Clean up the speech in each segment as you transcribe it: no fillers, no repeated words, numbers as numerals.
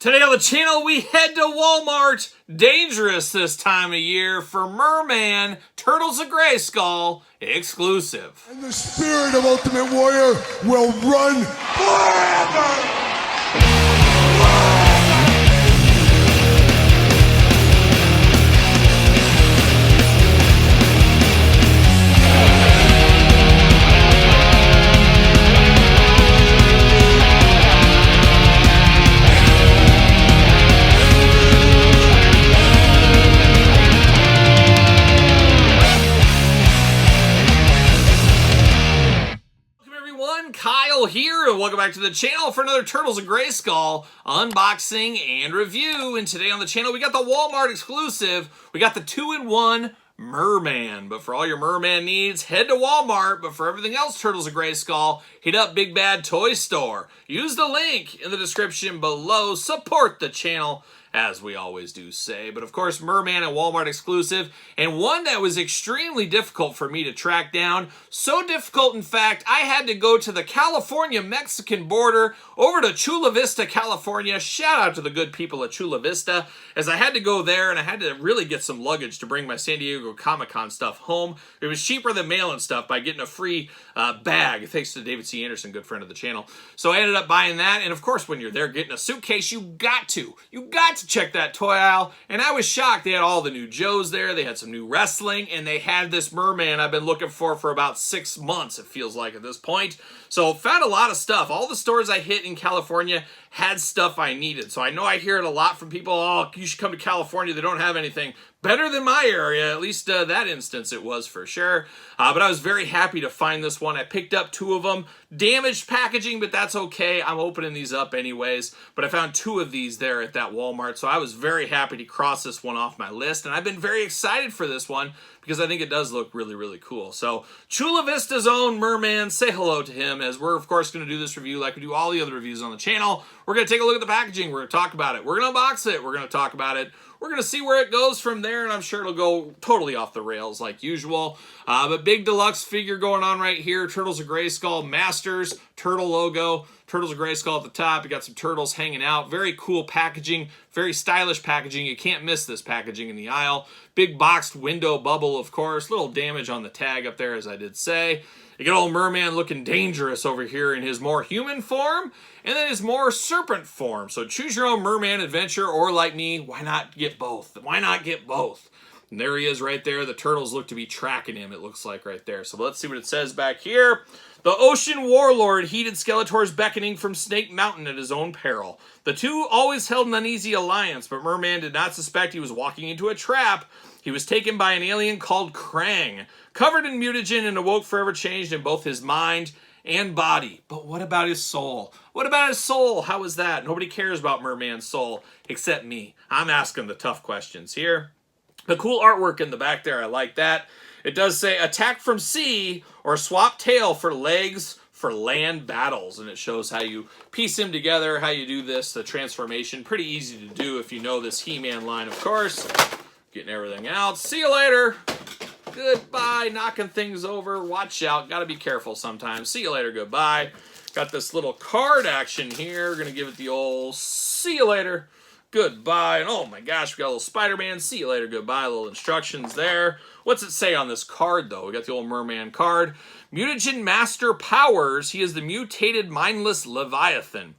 Today on the channel, we head to Walmart. Dangerous this time of year for Mer-Man, Turtles of Grayskull exclusive. And the spirit of Ultimate Warrior will run forever! Kyle here, and welcome back to the channel for another Turtles of Grayskull unboxing and review. And today on the channel, we got the Walmart exclusive. We got the 2-in-1 Mer-Man. But for all your Mer-Man needs, head to Walmart. But for everything else Turtles of Grayskull, hit up Big Bad Toy Store. Use the link in the description below. Support the channel, as we always do say. But of course, Mer-Man and Walmart exclusive, and one that was extremely difficult for me to track down. So difficult, in fact, I had to go to the California-Mexican border, over to Chula Vista, California. Shout out to the good people at Chula Vista, as I had to go there, and I had to really get some luggage to bring my San Diego Comic-Con stuff home. It was cheaper than mailing stuff by getting a free bag, thanks to David C. Anderson, good friend of the channel. So I ended up buying that, and of course, when you're there getting a suitcase, you got to check that toy aisle, and I was shocked. They had all the new Joes there, they had some new wrestling, and they had this Mer-Man I've been looking for about 6 months, it feels like at this point. So found a lot of stuff. All the stores I hit in California had stuff I needed. So I know I hear it a lot from people, oh, you should come to California, they don't have anything. Better than my area, at least that instance it was for sure. But I was very happy to find this one. I picked up 2 of them. Damaged packaging, but that's okay. I'm opening these up anyways. But I found 2 of these there at that Walmart, so I was very happy to cross this one off my list. And I've been very excited for this one because I think it does look really, really cool. So Chula Vista's own Mer-Man, say hello to him, as we're of course going to do this review like we do all the other reviews on the channel. We're going to take a look at the packaging. We're going to talk about it. We're going to unbox it. We're going to talk about it. We're going to see where it goes from there, and I'm sure it'll go totally off the rails like usual. But big deluxe figure going on right here. Turtles of Grayskull Masters, turtle logo. Turtles of Grayskull at the top. You got some turtles hanging out. Very cool packaging. Very stylish packaging. You can't miss this packaging in the aisle. Big boxed window bubble, of course. Little damage on the tag up there, as I did say. You get old Mer-Man looking dangerous over here in his more human form, and then his more serpent form. So choose your own Mer-Man adventure, or like me, why not get both? Why not get both? And there he is right there. The turtles look to be tracking him, it looks like right there. So let's see what it says back here. The Ocean Warlord heeded Skeletor's beckoning from Snake Mountain at his own peril. The two always held an uneasy alliance, but Mer-Man did not suspect he was walking into a trap. He was taken by an alien called Krang, covered in mutagen, and awoke forever changed in both his mind and body. But what about his soul? What about his soul? How is that? Nobody cares about Mer-Man's soul except me. I'm asking the tough questions here. The cool artwork in the back there, I like that. It does say, attack from sea or swap tail for legs for land battles. And it shows how you piece them together, how you do this, the transformation. Pretty easy to do if you know this He-Man line, of course. Getting everything out. See you later. Goodbye. Knocking things over. Watch out. Got to be careful sometimes. See you later. Goodbye. Got this little card action here. Going to give it the old see you later. Goodbye. And oh my gosh, we got a little Spider-Man. See you later. Goodbye. Little instructions there. What's it say on this card, though? We got the old Mer-Man card. Mutagen Master Powers. He is the mutated mindless Leviathan.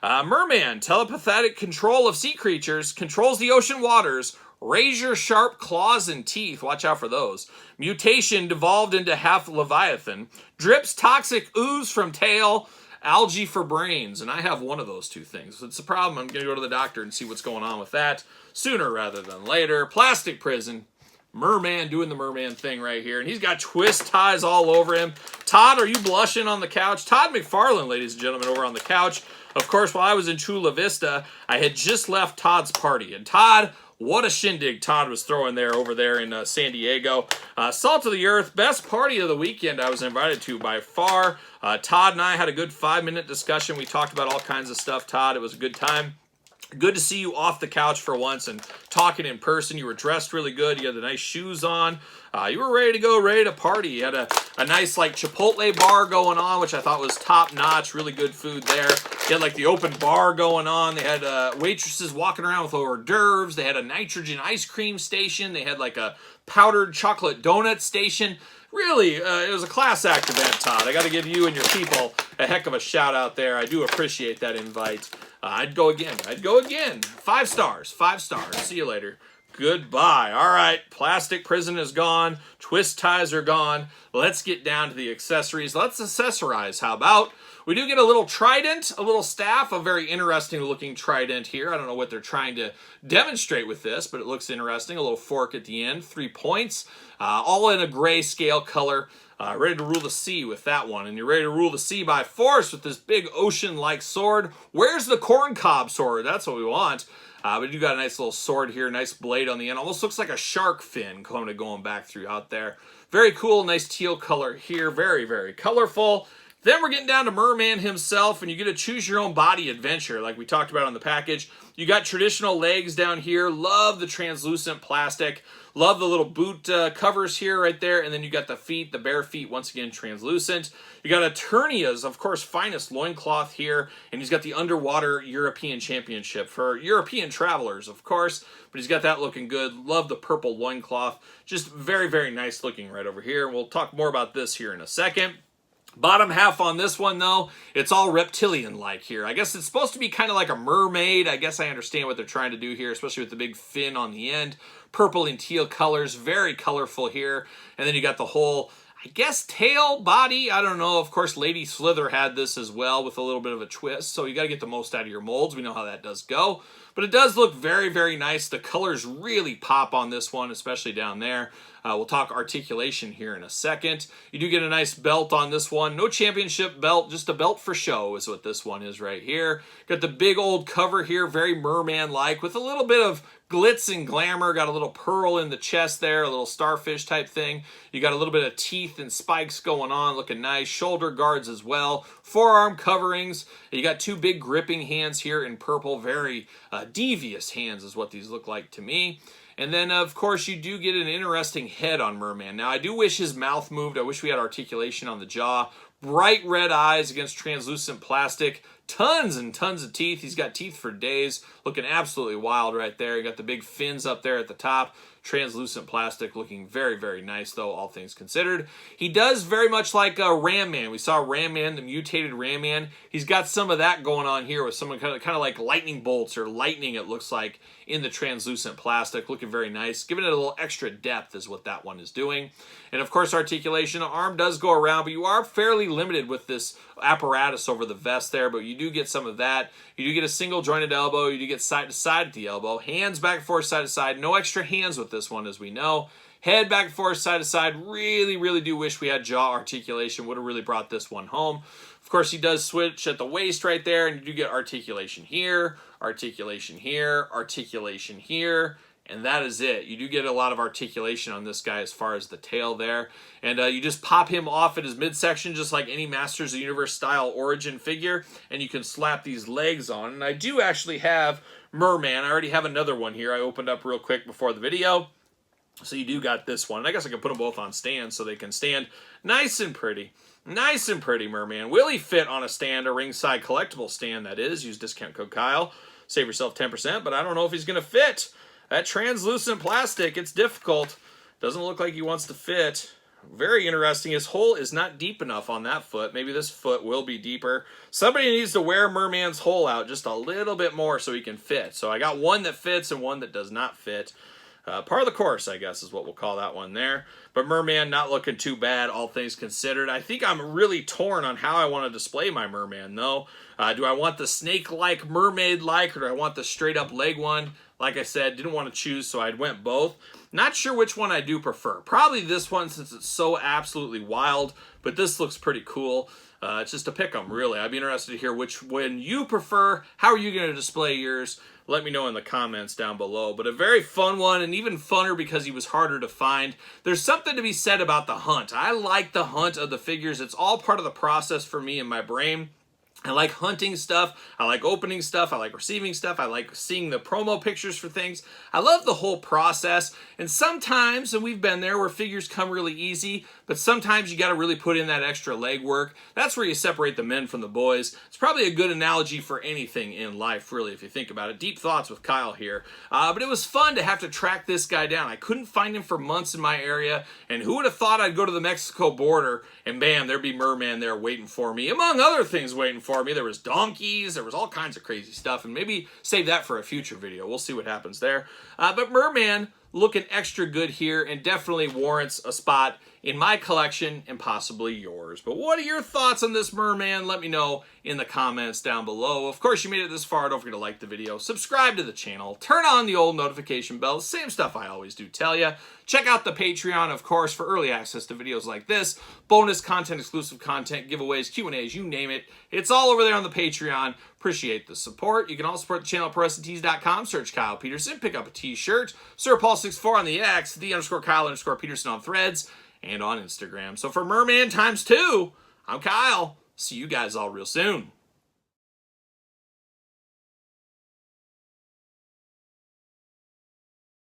Mer-Man, telepathic control of sea creatures, controls the ocean waters, razor sharp claws and teeth, watch out for those. Mutation devolved into half Leviathan, drips toxic ooze from tail, algae for brains, and I have one of those 2 things. It's a problem. I'm going to go to the doctor and see what's going on with that sooner rather than later. Plastic prison. Mer-Man doing the Mer-Man thing right here, and he's got twist ties all over him. Todd, are you blushing on the couch? Todd McFarlane, ladies and gentlemen, over on the couch. Of course, while I was in Chula Vista, I had just left Todd's party, and Todd, what a shindig Todd was throwing there over there in San Diego. Salt of the Earth, best party of the weekend I was invited to by far. Todd and I had a good 5-minute discussion. We talked about all kinds of stuff, Todd. It was a good time. Good to see you off the couch for once and talking in person. You were dressed really good. You had the nice shoes on. You were ready to go, ready to party. You had a nice like Chipotle bar going on, which I thought was top notch. Really good food there. You had like the open bar going on. They had waitresses walking around with hors d'oeuvres. They had a nitrogen ice cream station. They had like a powdered chocolate donut station. Really, it was a class act event, Todd. I got to give you and your people a heck of a shout out there. I do appreciate that invite. I'd go again. I'd go again. 5 stars. 5 stars. See you later. Goodbye. All right. Plastic prison is gone. Twist ties are gone. Let's get down to the accessories. Let's accessorize. How about? We do get a little trident, a little staff, a very interesting looking trident here. I don't know what they're trying to demonstrate with this, but it looks interesting. A little fork at the end, 3 points, all in a grayscale color. Ready to rule the sea with that one. And you're ready to rule the sea by force with this big ocean-like sword. Where's the corncob sword? That's what we want. But you got a nice little sword here, nice blade on the end. Almost looks like a shark fin kind of going back through out there. Very cool, nice teal color here. Very, very colorful. Then we're getting down to Mer-Man himself, and you get to choose your own body adventure, like we talked about on the package. You got traditional legs down here. Love the translucent plastic. Love the little boot covers here right there. And then you got the feet, the bare feet, once again, translucent. You got Eternia's, of course, finest loincloth here. And he's got the Underwater European Championship for European travelers, of course. But he's got that looking good. Love the purple loincloth. Just very, very nice looking right over here. We'll talk more about this here in a second. Bottom half on this one, though, it's all reptilian-like here. I guess it's supposed to be kind of like a mermaid. I guess I understand what they're trying to do here, especially with the big fin on the end. Purple and teal colors, very colorful here. And then you got the whole, I guess, tail, body. I don't know. Of course, Lady Slither had this as well with a little bit of a twist. So you got to get the most out of your molds. We know how that does go. But it does look very, very nice. The colors really pop on this one, especially down there. We'll talk articulation here in a second. You do get a nice belt on this one. No championship belt, just a belt for show is what this one is right here. Got the big old cover here, very Mer-Man-like, with a little bit of glitz and glamour. Got a little pearl in the chest there, a little starfish type thing. You got a little bit of teeth and spikes going on, looking nice. Shoulder guards as well. Forearm coverings. You got 2 big gripping hands here in purple. Very devious hands is what these look like to me. And then, of course, you do get an interesting head on Mer-Man. Now, I do wish his mouth moved. I wish we had articulation on the jaw. Bright red eyes against translucent plastic. Tons and tons of teeth. He's got teeth for days. Looking absolutely wild right there. You got the big fins up there at the top. Translucent plastic, looking very, very nice, though, all things considered. He does very much like Ram-Man. We saw Ram-Man, the mutated Ram-Man. He's got some of that going on here with some kind of like lightning bolts or lightning, it looks like, in the translucent plastic. Looking very nice. Giving it a little extra depth is what that one is doing. And, of course, articulation. Arm does go around, but you are fairly limited with this apparatus over the vest there, but you do get some of that. You do get a single jointed elbow. You do get side to side at the elbow. Hands back and forth, side to side. No extra hands with this one, as we know. Head back and forth, side to side. Really, really do wish we had jaw articulation. Would have really brought this one home. Of course, he does switch at the waist right there, and you do get articulation here, articulation here, articulation here. And that is it. You do get a lot of articulation on this guy as far as the tail there. And you just pop him off at his midsection just like any Masters of the Universe style origin figure. And you can slap these legs on. And I do actually have Mer-Man. I already have another one here. I opened up real quick before the video. So you do got this one. And I guess I can put them both on stands so they can stand nice and pretty. Nice and pretty, Mer-Man. Will he fit on a stand, a ringside collectible stand, that is? Use discount code Kyle. Save yourself 10%, but I don't know if he's going to fit. That translucent plastic, it's difficult. Doesn't look like he wants to fit. Very interesting. His hole is not deep enough on that foot. Maybe this foot will be deeper. Somebody needs to wear Mer-Man's hole out just a little bit more so he can fit. So I got one that fits and one that does not fit. Part of the course, I guess, is what we'll call that one there. But Mer-Man not looking too bad, all things considered. I think I'm really torn on how I want to display my Mer-Man, though. Do I want the snake-like, mermaid-like, or do I want the straight-up leg one? Like I said, didn't want to choose, so I went both. Not sure which one I do prefer. Probably this one since it's so absolutely wild, but this looks pretty cool. It's just a pick 'em, really. I'd be interested to hear which one you prefer. How are you going to display yours? Let me know in the comments down below. But a very fun one, and even funner because he was harder to find. There's something to be said about the hunt. I like the hunt of the figures. It's all part of the process for me in my brain. I like hunting stuff, I like opening stuff, I like receiving stuff, I like seeing the promo pictures for things. I love the whole process, and sometimes, and we've been there, where figures come really easy, but sometimes you gotta really put in that extra legwork. That's where you separate the men from the boys. It's probably a good analogy for anything in life, really, if you think about it. Deep thoughts with Kyle here. But it was fun to have to track this guy down. I couldn't find him for months in my area, and who would have thought I'd go to the Mexico border, and bam, there'd be Mer-Man there waiting for me, among other things waiting for me. There was donkeys, there was all kinds of crazy stuff, and maybe save that for a future video. We'll see what happens there. But Mer-Man looking extra good here and definitely warrants a spot in my collection and possibly yours. But what are your thoughts on this Mer-Man? Let me know in the comments down below. Of course, you made it this far. Don't forget to like the video, subscribe to the channel, turn on the old notification bell, same stuff I always do tell you. Check out the Patreon, of course, for early access to videos like this, bonus content, exclusive content, giveaways, Q&As, you name it. It's all over there on the Patreon. Appreciate the support. You can also support the channel at ProWrestlingTees.com. Search Kyle Peterson. Pick up a t-shirt. SirPaul64 on the X. _Kyle_Peterson on Threads and on Instagram. So for Mer-Man ×2, I'm Kyle. See you guys all real soon.